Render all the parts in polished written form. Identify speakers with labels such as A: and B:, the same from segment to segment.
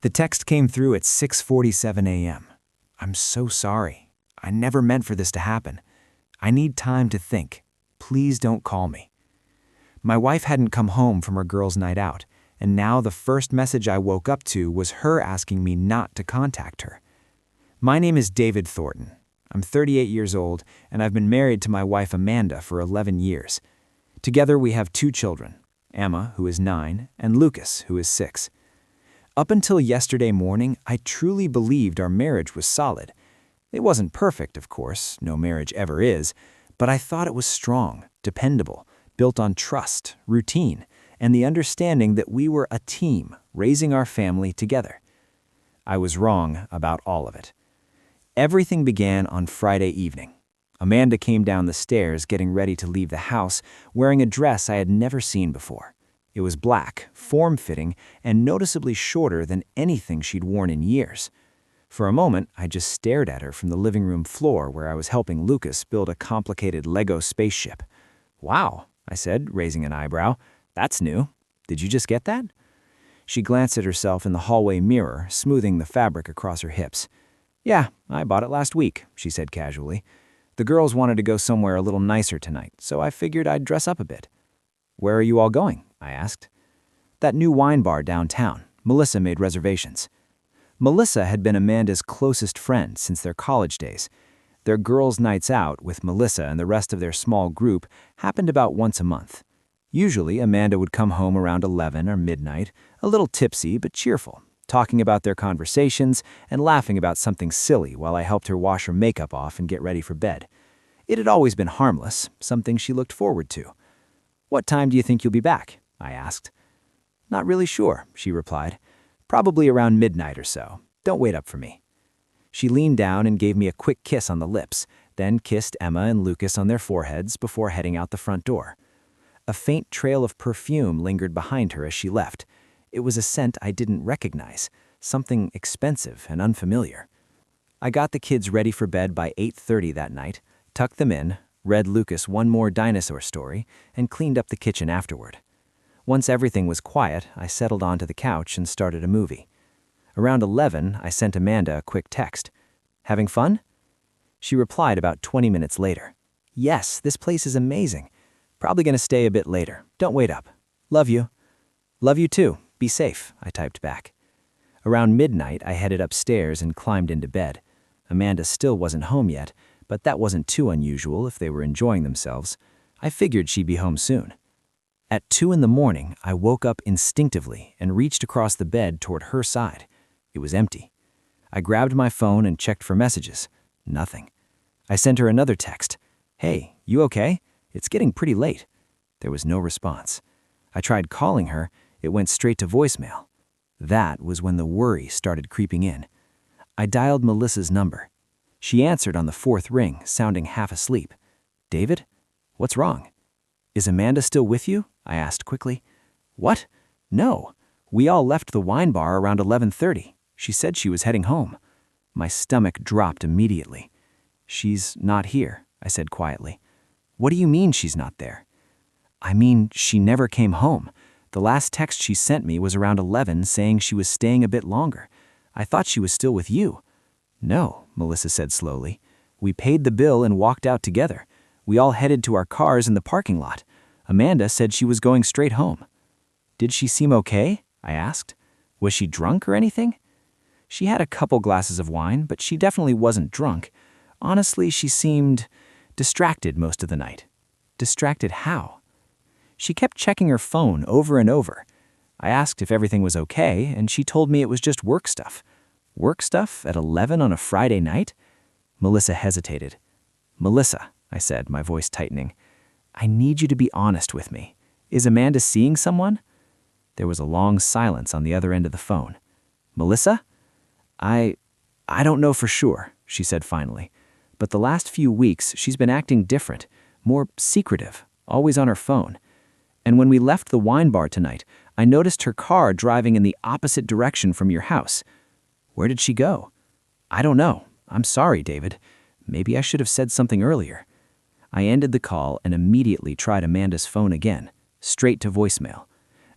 A: The text came through at 6:47 a.m. "I'm so sorry. I never meant for this to happen. I need time to think. Please don't call me." My wife hadn't come home from her girls' night out, and now the first message I woke up to was her asking me not to contact her. My name is David Thornton. I'm 38 years old, and I've been married to my wife Amanda for 11 years. Together we have 2 children, Emma, who is 9, and Lucas, who is 6. Up until yesterday morning, I truly believed our marriage was solid. It wasn't perfect, of course, no marriage ever is, but I thought it was strong, dependable, built on trust, routine, and the understanding that we were a team, raising our family together. I was wrong about all of it. Everything began on Friday evening. Amanda came down the stairs getting ready to leave the house, wearing a dress I had never seen before. It was black, form-fitting, and noticeably shorter than anything she'd worn in years. For a moment, I just stared at her from the living room floor where I was helping Lucas build a complicated Lego spaceship. "Wow," I said, raising an eyebrow. "That's new. Did you just get that?" She glanced at herself in the hallway mirror, smoothing the fabric across her hips. "Yeah, I bought it last week," she said casually. "The girls wanted to go somewhere a little nicer tonight, so I figured I'd dress up a bit." "Where are you all going?" I asked. "That new wine bar downtown. Melissa made reservations." Melissa had been Amanda's closest friend since their college days. Their girls' nights out with Melissa and the rest of their small group happened about once a month. Usually, Amanda would come home around 11 or midnight, a little tipsy but cheerful, talking about their conversations and laughing about something silly while I helped her wash her makeup off and get ready for bed. It had always been harmless, something she looked forward to. "What time do you think you'll be back?" I asked. "Not really sure," she replied. "Probably around midnight or so. Don't wait up for me." She leaned down and gave me a quick kiss on the lips, then kissed Emma and Lucas on their foreheads before heading out the front door. A faint trail of perfume lingered behind her as she left. It was a scent I didn't recognize, something expensive and unfamiliar. I got the kids ready for bed by 8:30 that night, tucked them in, read Lucas one more dinosaur story, and cleaned up the kitchen afterward. Once everything was quiet, I settled onto the couch and started a movie. Around 11, I sent Amanda a quick text. "Having fun?" She replied about 20 minutes later. "Yes, this place is amazing. Probably gonna stay a bit later. Don't wait up. Love you." "Love you too. Be safe," I typed back. Around midnight, I headed upstairs and climbed into bed. Amanda still wasn't home yet, but that wasn't too unusual if they were enjoying themselves. I figured she'd be home soon. At 2 in the morning, I woke up instinctively and reached across the bed toward her side. It was empty. I grabbed my phone and checked for messages. Nothing. I sent her another text. "Hey, you okay? It's getting pretty late." There was no response. I tried calling her. It went straight to voicemail. That was when the worry started creeping in. I dialed Melissa's number. She answered on the 4th ring, sounding half asleep. "David? What's wrong?" "Is Amanda still with you?" I asked quickly. "What? No. We all left the wine bar around 11:30. She said she was heading home." My stomach dropped immediately. "She's not here," I said quietly. "What do you mean she's not there?" "I mean, she never came home. The last text she sent me was around 11 saying she was staying a bit longer. I thought she was still with you." "No," Melissa said slowly. "We paid the bill and walked out together. We all headed to our cars in the parking lot. Amanda said she was going straight home." "Did she seem okay?" I asked. "Was she drunk or anything?" "She had a couple glasses of wine, but she definitely wasn't drunk. Honestly, she seemed distracted most of the night." "Distracted how?" "She kept checking her phone over and over. I asked if everything was okay, and she told me it was just work stuff." "Work stuff at 11 on a Friday night?" Melissa hesitated. "Melissa," I said, my voice tightening, "I need you to be honest with me. Is Amanda seeing someone?" There was a long silence on the other end of the phone. "Melissa?" I don't know for sure," she said finally. "But the last few weeks, she's been acting different, more secretive, always on her phone. And when we left the wine bar tonight, I noticed her car driving in the opposite direction from your house. Where did she go?" "I don't know. I'm sorry, David. Maybe I should have said something earlier." I ended the call and immediately tried Amanda's phone again, straight to voicemail.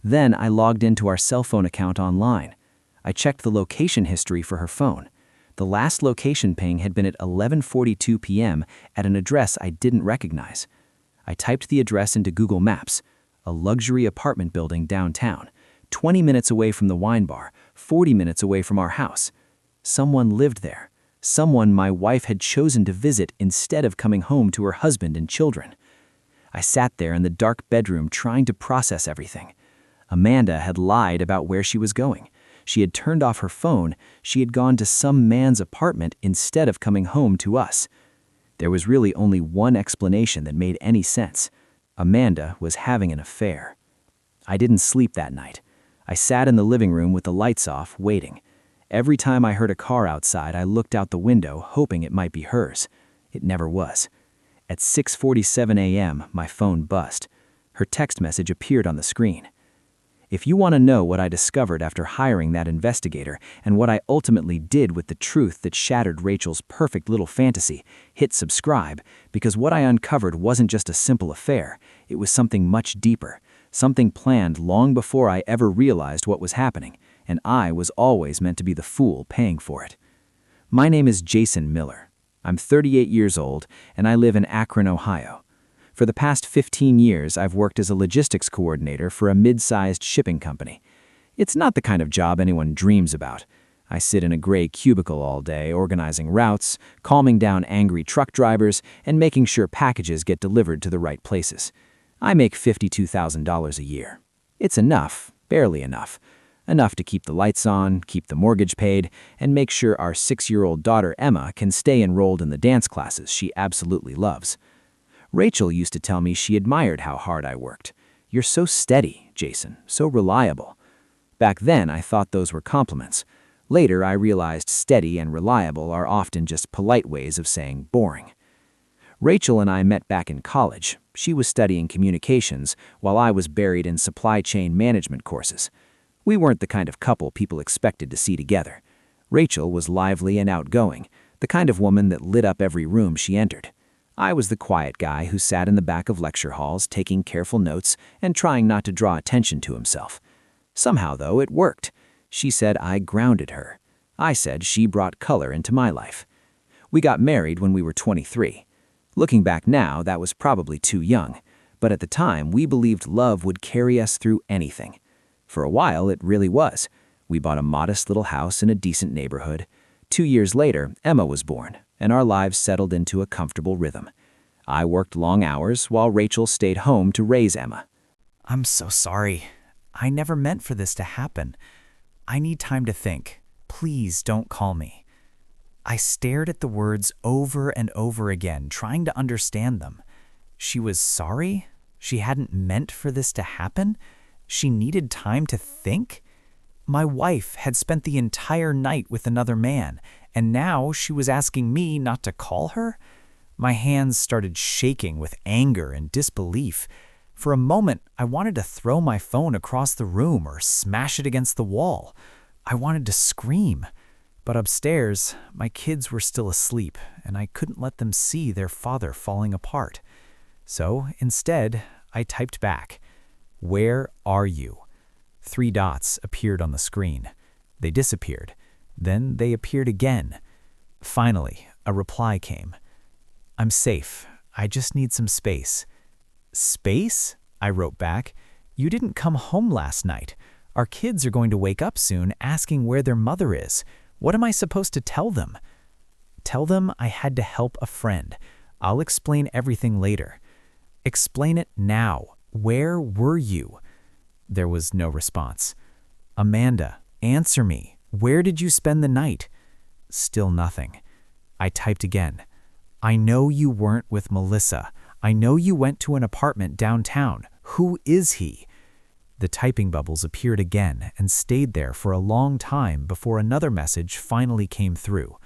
A: Then I logged into our cell phone account online. I checked the location history for her phone. The last location ping had been at 11:42 p.m. at an address I didn't recognize. I typed the address into Google Maps, a luxury apartment building downtown, 20 minutes away from the wine bar, 40 minutes away from our house. Someone lived there. Someone my wife had chosen to visit instead of coming home to her husband and children. I sat there in the dark bedroom trying to process everything. Amanda had lied about where she was going. She had turned off her phone. She had gone to some man's apartment instead of coming home to us. There was really only one explanation that made any sense. Amanda was having an affair. I didn't sleep that night. I sat in the living room with the lights off, waiting. Every time I heard a car outside, I looked out the window, hoping it might be hers. It never was. At 6:47 a.m., my phone buzzed. Her text message appeared on the screen. If you want to know what I discovered after hiring that investigator and what I ultimately did with the truth that shattered Rachel's perfect little fantasy, hit subscribe, because what I uncovered wasn't just a simple affair. It was something much deeper, something planned long before I ever realized what was happening, and I was always meant to be the fool paying for it. My name is Jason Miller. I'm 38 years old, and I live in Akron, Ohio. For the past 15 years, I've worked as a logistics coordinator for a mid-sized shipping company. It's not the kind of job anyone dreams about. I sit in a gray cubicle all day, organizing routes, calming down angry truck drivers, and making sure packages get delivered to the right places. I make $52,000 a year. It's enough, barely enough. Enough to keep the lights on, keep the mortgage paid, and make sure our 6-year-old daughter Emma can stay enrolled in the dance classes she absolutely loves. Rachel used to tell me she admired how hard I worked. "You're so steady, Jason, so reliable." Back then, I thought those were compliments. Later, I realized steady and reliable are often just polite ways of saying boring. Rachel and I met back in college. She was studying communications, while I was buried in supply chain management courses. We weren't the kind of couple people expected to see together. Rachel was lively and outgoing, the kind of woman that lit up every room she entered. I was the quiet guy who sat in the back of lecture halls taking careful notes and trying not to draw attention to himself. Somehow, though, it worked. She said I grounded her. I said she brought color into my life. We got married when we were 23. Looking back now, that was probably too young. But at the time, we believed love would carry us through anything. For a while, it really was. We bought a modest little house in a decent neighborhood. 2 years later, Emma was born, and our lives settled into a comfortable rhythm. I worked long hours while Rachel stayed home to raise Emma.
B: I'm so sorry. I never meant for this to happen. I need time to think. Please don't call me. I stared at the words over and over again, trying to understand them. She was sorry? She hadn't meant for this to happen? She needed time to think? My wife had spent the entire night with another man, and now she was asking me not to call her? My hands started shaking with anger and disbelief. For a moment, I wanted to throw my phone across the room or smash it against the wall. I wanted to scream. But upstairs, my kids were still asleep, and I couldn't let them see their father falling apart. So instead, I typed back, "Where are you?" 3 dots appeared on the screen. They disappeared. Then they appeared again. Finally, a reply came. "I'm safe. I just need some space." "Space?" I wrote back. "You didn't come home last night. Our kids are going to wake up soon asking where their mother is. What am I supposed to tell them?" "Tell them I had to help a friend. I'll explain everything later." "Explain it now. Where were you?" There was no response. "Amanda, answer me. Where did you spend the night?" Still nothing. I typed again. "I know you weren't with Melissa. I know you went to an apartment downtown. Who is he?" The typing bubbles appeared again and stayed there for a long time before another message finally came through.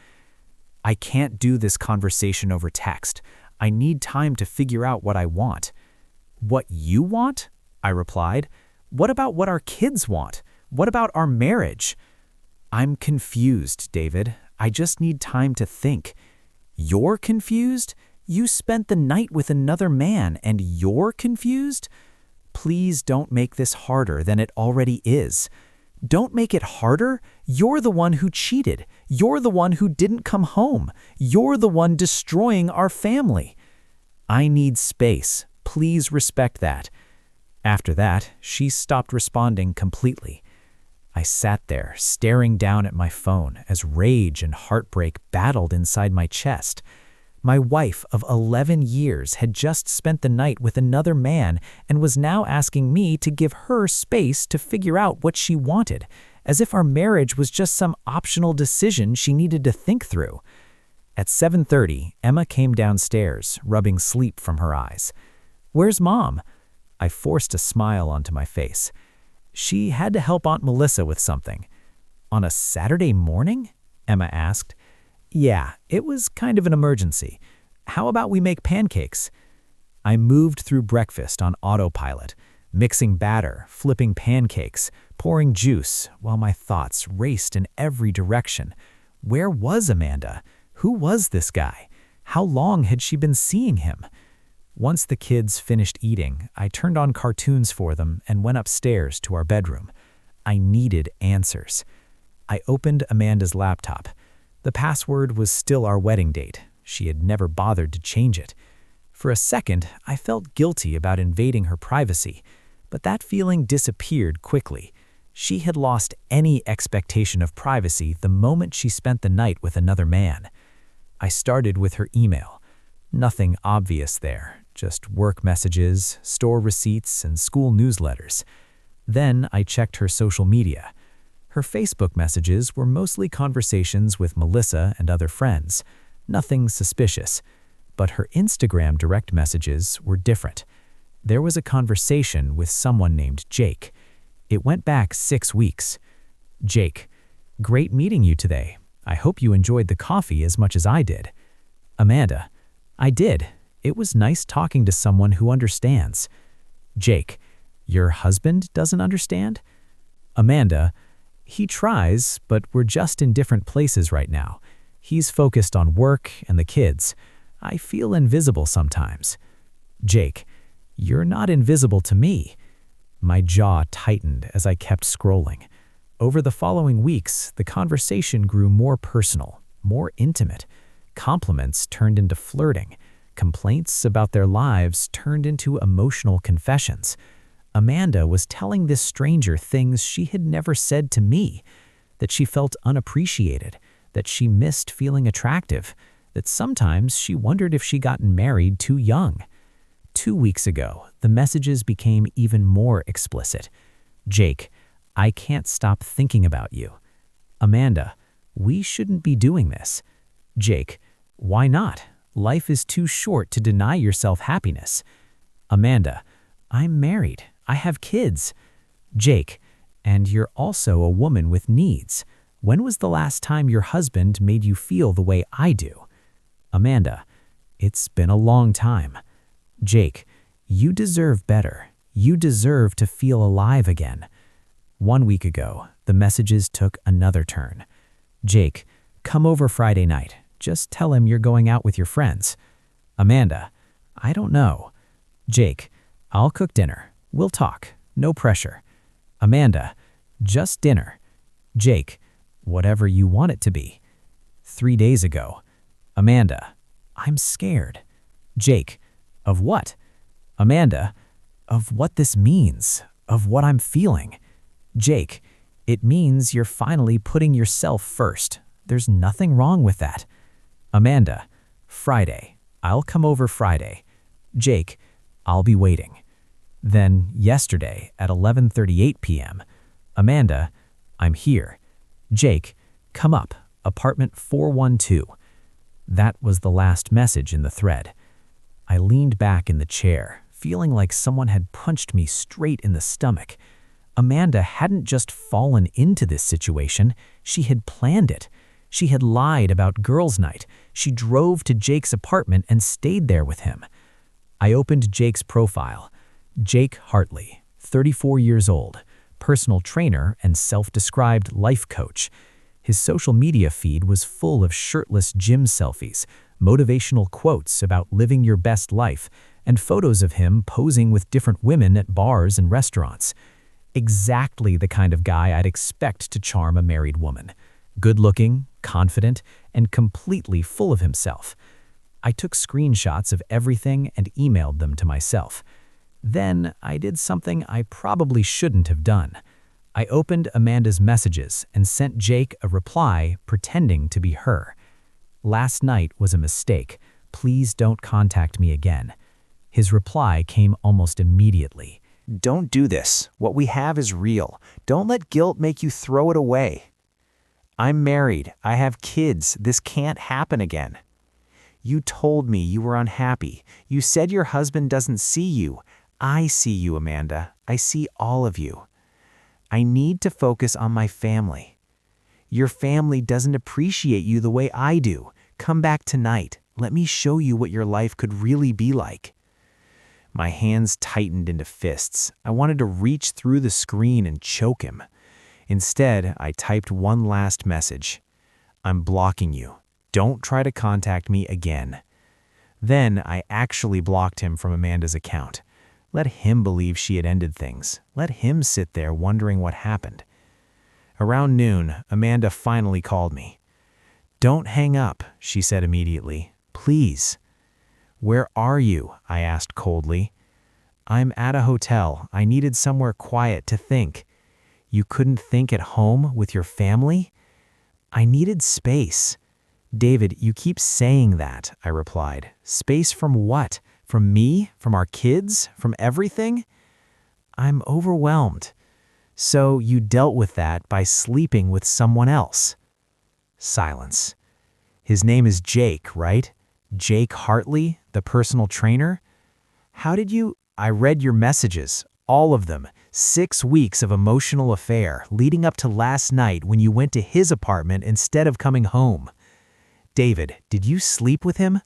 B: "I can't do this conversation over text. I need time to figure out what I want." "What you want?" I replied. "What about what our kids want? What about our marriage?" "I'm confused, David. I just need time to think." "You're confused? You spent the night with another man and you're confused? Please don't make this harder than it already is." Don't make it harder. You're the one who cheated. You're the one who didn't come home. You're the one destroying our family. I need space. Please respect that. After that, she stopped responding completely. I sat there, staring down at my phone as rage and heartbreak battled inside my chest. My wife of 11 years had just spent the night with another man and was now asking me to give her space to figure out what she wanted, as if our marriage was just some optional decision she needed to think through. At 7:30, Emma came downstairs, rubbing sleep from her eyes. "Where's Mom?" I forced a smile onto my face. "She had to help Aunt Melissa with something." "On a Saturday morning?" Emma asked. "Yeah, it was kind of an emergency. How about we make pancakes?" I moved through breakfast on autopilot, mixing batter, flipping pancakes, pouring juice, while my thoughts raced in every direction. Where was Amanda? Who was this guy? How long had she been seeing him? Once the kids finished eating, I turned on cartoons for them and went upstairs to our bedroom. I needed answers. I opened Amanda's laptop. The password was still our wedding date. She had never bothered to change it. For a second, I felt guilty about invading her privacy, but that feeling disappeared quickly. She had lost any expectation of privacy the moment she spent the night with another man. I started with her email. Nothing obvious there, just work messages, store receipts, and school newsletters. Then I checked her social media. Her Facebook messages were mostly conversations with Melissa and other friends, nothing suspicious. But her Instagram direct messages were different. There was a conversation with someone named Jake. It went back 6 weeks. "Jake, great meeting you today. I hope you enjoyed the coffee as much as I did." Amanda, "I did. It was nice talking to someone who understands." Jake, "Your husband doesn't understand?" Amanda, "He tries, but we're just in different places right now. He's focused on work and the kids. I feel invisible sometimes." Jake, "You're not invisible to me." My jaw tightened as I kept scrolling. Over the following weeks, the conversation grew more personal, more intimate. Compliments turned into flirting. Complaints about their lives turned into emotional confessions. Amanda was telling this stranger things she had never said to me, that she felt unappreciated, that she missed feeling attractive, that sometimes she wondered if she gotten married too young. 2 weeks ago, the messages became even more explicit. Jake, "I can't stop thinking about you." Amanda, "We shouldn't be doing this." Jake, "Why not? Life is too short to deny yourself happiness." Amanda, "I'm married. I have kids." Jake, "And you're also a woman with needs. When was the last time your husband made you feel the way I do?" Amanda, "It's been a long time." Jake, "You deserve better. You deserve to feel alive again." 1 week ago, the messages took another turn. Jake, "Come over Friday night. Just tell him you're going out with your friends." Amanda, "I don't know." Jake, "I'll cook dinner. We'll talk. No pressure." Amanda, "Just dinner." Jake, "Whatever you want it to be." 3 days ago. Amanda, "I'm scared." Jake, "Of what?" Amanda, "Of what this means. Of what I'm feeling." Jake, "It means you're finally putting yourself first. There's nothing wrong with that." Amanda, "Friday. I'll come over Friday." Jake, "I'll be waiting." Then, yesterday at 11:38 p.m., Amanda, "I'm here." Jake, "Come up, apartment 412. That was the last message in the thread. I leaned back in the chair, feeling like someone had punched me straight in the stomach. Amanda hadn't just fallen into this situation, she had planned it. She had lied about girls' night. She drove to Jake's apartment and stayed there with him. I opened Jake's profile. Jake Hartley, 34 years old, personal trainer and self-described life coach. His social media feed was full of shirtless gym selfies, motivational quotes about living your best life, and photos of him posing with different women at bars and restaurants. Exactly the kind of guy I'd expect to charm a married woman. Good-looking, confident, and completely full of himself. I took screenshots of everything and emailed them to myself. Then I did something I probably shouldn't have done. I opened Amanda's messages and sent Jake a reply pretending to be her. "Last night was a mistake. Please don't contact me again." His reply came almost immediately.
A: Don't do this. What we have is real. Don't let guilt make you throw it away. I'm married. I have kids. This can't happen again. You told me you were unhappy. You said your husband doesn't see you. I see you, Amanda. I see all of you. I need to focus on my family. Your family doesn't appreciate you the way I do. Come back tonight. Let me show you what your life could really be like. My hands tightened into fists. I wanted to reach through the screen and choke him. Instead, I typed one last message. I'm blocking you. Don't try to contact me again. Then I actually blocked him from Amanda's account. Let him believe she had ended things. Let him sit there wondering what happened. Around noon, Amanda finally called me. Don't hang up, she said immediately. Please. Where are you? I asked coldly. I'm at a hotel. I needed somewhere quiet to think. You couldn't think at home with your family? I needed space. David, you keep saying that, I replied. Space from what? From me? From our kids? From everything? I'm overwhelmed. So you dealt with that by sleeping with someone else. Silence. His name is Jake, right? Jake Hartley, the personal trainer? How did you... I read your messages, all of them. 6 weeks of emotional affair leading up to last night when you went to his apartment instead of coming home. David, did you sleep with him?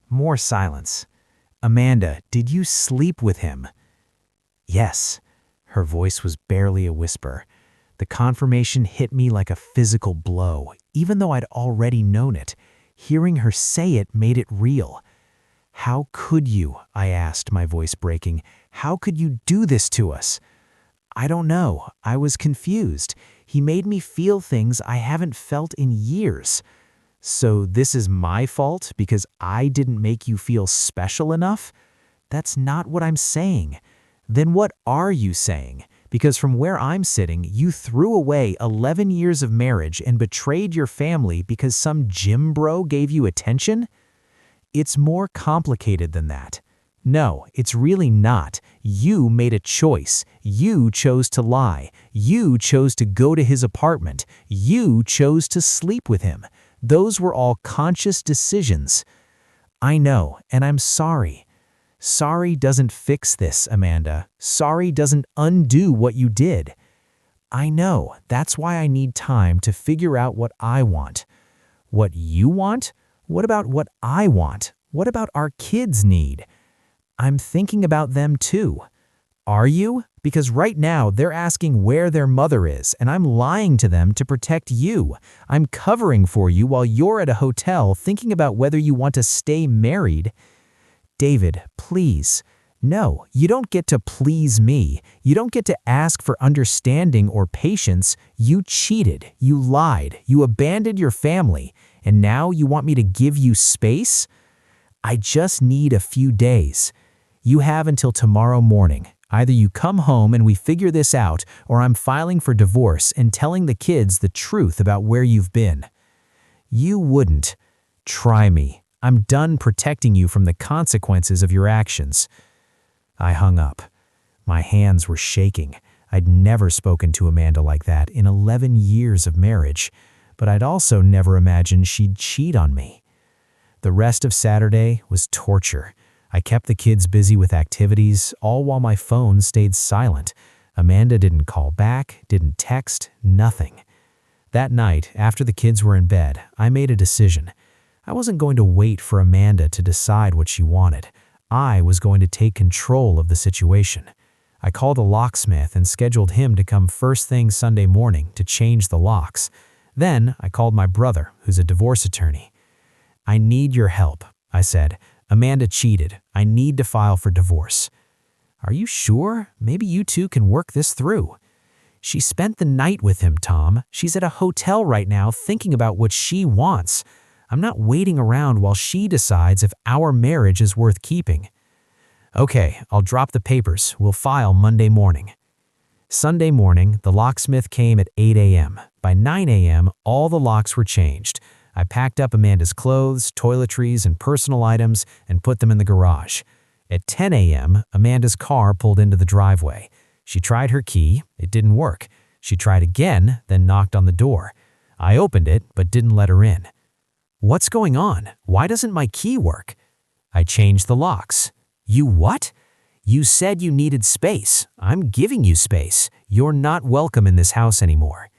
A: More silence. Amanda, did you sleep with him? Yes. Her voice was barely a whisper. The confirmation hit me like a physical blow, even though I'd already known it. Hearing her say it made it real. How could you? I asked, my voice breaking. How could you do this to us? I don't know. I was confused. He made me feel things I haven't felt in years. So this is my fault because I didn't make you feel special enough? That's not what I'm saying. Then what are you saying? Because from where I'm sitting, you threw away 11 years of marriage and betrayed your family because some gym bro gave you attention? It's more complicated than that. No, it's really not. You made a choice. You chose to lie. You chose to go to his apartment. You chose to sleep with him. Those were all conscious decisions. I know, and I'm sorry. Sorry doesn't fix this, Amanda. Sorry doesn't undo what you did. I know. That's why I need time to figure out what I want. What you want? What about what I want? What about our kids' need? I'm thinking about them too. Are you? Because right now they're asking where their mother is, and I'm lying to them to protect you. I'm covering for you while you're at a hotel thinking about whether you want to stay married. David, please. No, you don't get to please me. You don't get to ask for understanding or patience. You cheated. You lied. You abandoned your family. And now you want me to give you space? I just need a few days. You have until tomorrow morning. Either you come home and we figure this out, or I'm filing for divorce and telling the kids the truth about where you've been. You wouldn't. Try me. I'm done protecting you from the consequences of your actions. I hung up. My hands were shaking. I'd never spoken to Amanda like that in 11 years of marriage, but I'd also never imagined she'd cheat on me. The rest of Saturday was torture. I kept the kids busy with activities, all while my phone stayed silent. Amanda didn't call back, didn't text, nothing. That night, after the kids were in bed, I made a decision. I wasn't going to wait for Amanda to decide what she wanted. I was going to take control of the situation. I called a locksmith and scheduled him to come first thing Sunday morning to change the locks. Then I called my brother, who's a divorce attorney. I need your help, I said. Amanda cheated. I need to file for divorce.
C: Are you sure? Maybe you two can work this through. She spent the night with him, Tom. She's at a hotel right now thinking about what she wants. I'm not waiting around while she decides if our marriage is worth keeping. Okay, I'll drop the papers. We'll file Monday morning. Sunday morning, the locksmith came at 8 a.m. By 9 a.m., all the locks were changed. I packed up Amanda's clothes, toiletries, and personal items and put them in the garage. At 10 a.m., Amanda's car pulled into the driveway. She tried her key. It didn't work. She tried again, then knocked on the door. I opened it, but didn't let her in. What's going on? Why doesn't my key work? I changed the locks. You what? You said you needed space. I'm giving you space. You're not welcome in this house anymore.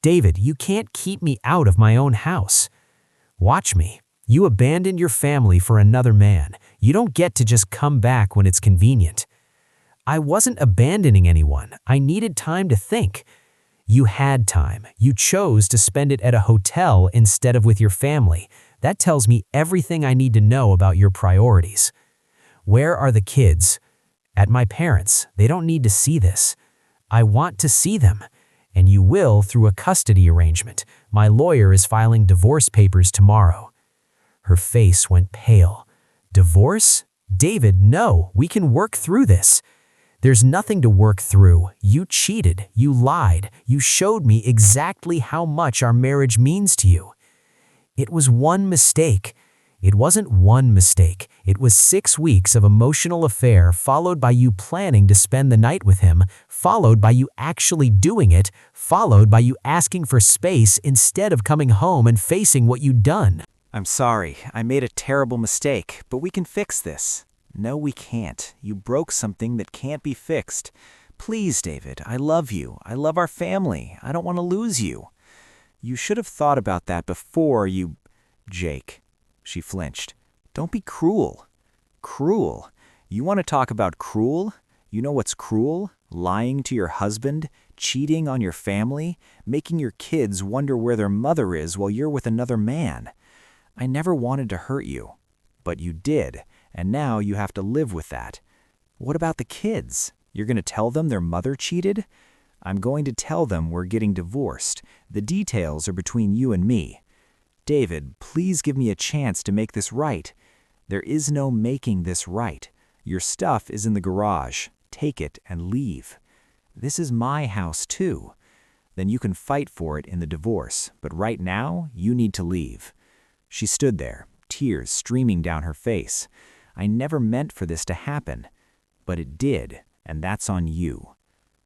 C: David, you can't keep me out of my own house. Watch me. You abandoned your family for another man. You don't get to just come back when it's convenient. I wasn't abandoning anyone. I needed time to think. You had time. You chose to spend it at a hotel instead of with your family. That tells me everything I need to know about your priorities. Where are the kids? At my parents'. They don't need to see this. I want to see them. And you will through a custody arrangement. My lawyer is filing divorce papers tomorrow. Her face went pale. Divorce? David, no, we can work through this. There's nothing to work through. You cheated. You lied. You showed me exactly how much our marriage means to you. It was one mistake. It wasn't one mistake. It was 6 weeks of emotional affair followed by you planning to spend the night with him, followed by you actually doing it, followed by you asking for space instead of coming home and facing what you'd done.
A: I'm sorry, I made a terrible mistake, but we can fix this. No, we can't. You broke something that can't be fixed. Please, David, I love you. I love our family. I don't want to lose you. You should have thought about that before you... Jake. She flinched. Don't be cruel. Cruel? You want to talk about cruel? You know what's cruel? Lying to your husband, cheating on your family, making your kids wonder where their mother is while you're with another man. I never wanted to hurt you, but you did, and now you have to live with that. What about the kids? You're going to tell them their mother cheated? I'm going to tell them we're getting divorced. The details are between you and me. David, please give me a chance to make this right. There is no making this right. Your stuff is in the garage. Take it and leave. This is my house too. Then you can fight for it in the divorce, but right now, you need to leave. She stood there, tears streaming down her face. I never meant for this to happen, but it did, and that's on you.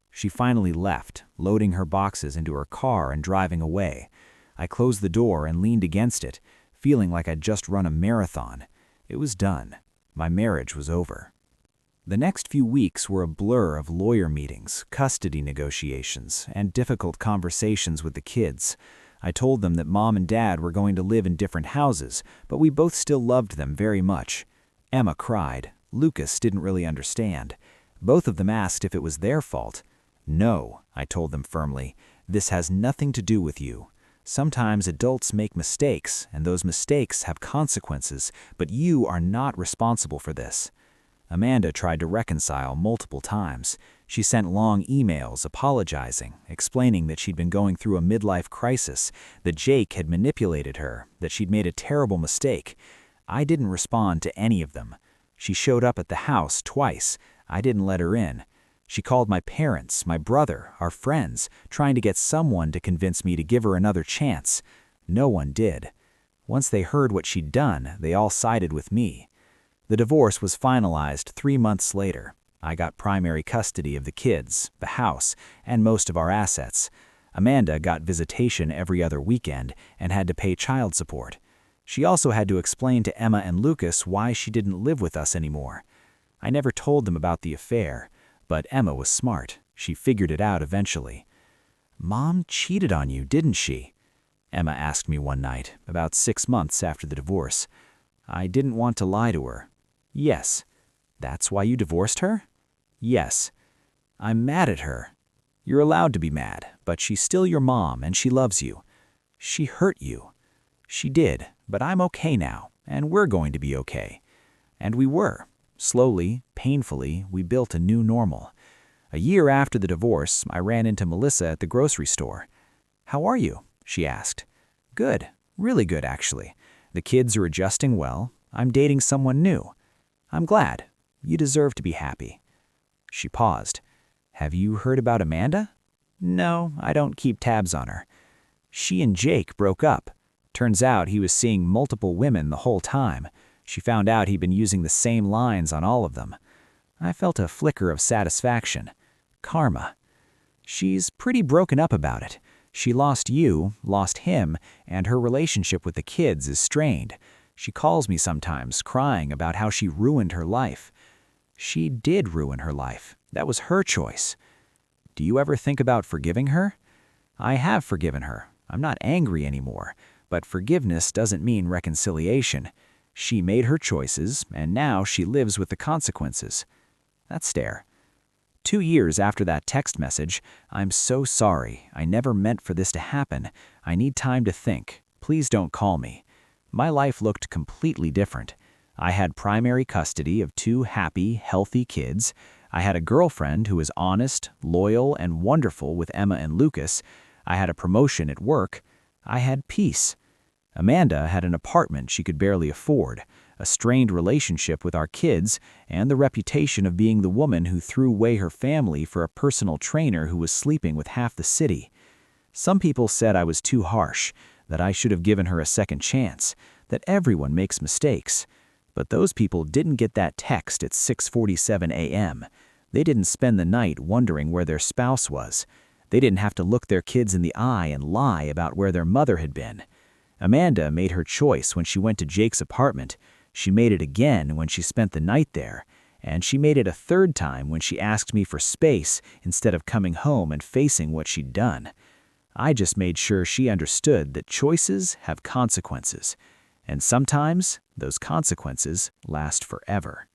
A: She finally left, loading her boxes into her car and driving away. I closed the door and leaned against it, feeling like I'd just run a marathon. It was done. My marriage was over. The next few weeks were a blur of lawyer meetings, custody negotiations, and difficult conversations with the kids. I told them that Mom and Dad were going to live in different houses, but we both still loved them very much. Emma cried. Lucas didn't really understand. Both of them asked if it was their fault. No, I told them firmly. This has nothing to do with you. Sometimes adults make mistakes, and those mistakes have consequences, but you are not responsible for this. Amanda tried to reconcile multiple times. She sent long emails apologizing, explaining that she'd been going through a midlife crisis, that Jake had manipulated her, that she'd made a terrible mistake. I didn't respond to any of them. She showed up at the house twice. I didn't let her in. She called my parents, my brother, our friends, trying to get someone to convince me to give her another chance. No one did. Once they heard what she'd done, they all sided with me. The divorce was finalized 3 months later. I got primary custody of the kids, the house, and most of our assets. Amanda got visitation every other weekend and had to pay child support. She also had to explain to Emma and Lucas why she didn't live with us anymore. I never told them about the affair. But Emma was smart. She figured it out eventually. Mom cheated on you, didn't she? Emma asked me one night, about 6 months after the divorce. I didn't want to lie to her. Yes. That's why you divorced her? Yes. I'm mad at her. You're allowed to be mad, but she's still your mom and she loves you. She hurt you. She did, but I'm okay now, and we're going to be okay. And we were. Slowly, painfully, we built a new normal. A year after the divorce, I ran into Melissa at the grocery store. "How are you?" she asked. "Good. Really good, actually. The kids are adjusting well. I'm dating someone new. I'm glad. You deserve to be happy." She paused. "Have you heard about Amanda?" "No, I don't keep tabs on her." "She and Jake broke up. Turns out he was seeing multiple women the whole time. She found out he'd been using the same lines on all of them." I felt a flicker of satisfaction. Karma. "She's pretty broken up about it. She lost you, lost him, and her relationship with the kids is strained. She calls me sometimes, crying about how she ruined her life." "She did ruin her life. That was her choice." "Do you ever think about forgiving her?" "I have forgiven her. I'm not angry anymore. But forgiveness doesn't mean reconciliation. She made her choices, and now she lives with the consequences." That stare. 2 years after that text message, "I'm so sorry. I never meant for this to happen. I need time to think. Please don't call me." My life looked completely different. I had primary custody of 2 happy, healthy kids. I had a girlfriend who was honest, loyal, and wonderful with Emma and Lucas. I had a promotion at work. I had peace. Amanda had an apartment she could barely afford, a strained relationship with our kids, and the reputation of being the woman who threw away her family for a personal trainer who was sleeping with half the city. Some people said I was too harsh, that I should have given her a second chance, that everyone makes mistakes. But those people didn't get that text at 6:47 a.m. They didn't spend the night wondering where their spouse was. They didn't have to look their kids in the eye and lie about where their mother had been. Amanda made her choice when she went to Jake's apartment. She made it again when she spent the night there. And she made it a third time when she asked me for space instead of coming home and facing what she'd done. I just made sure she understood that choices have consequences. And sometimes those consequences last forever.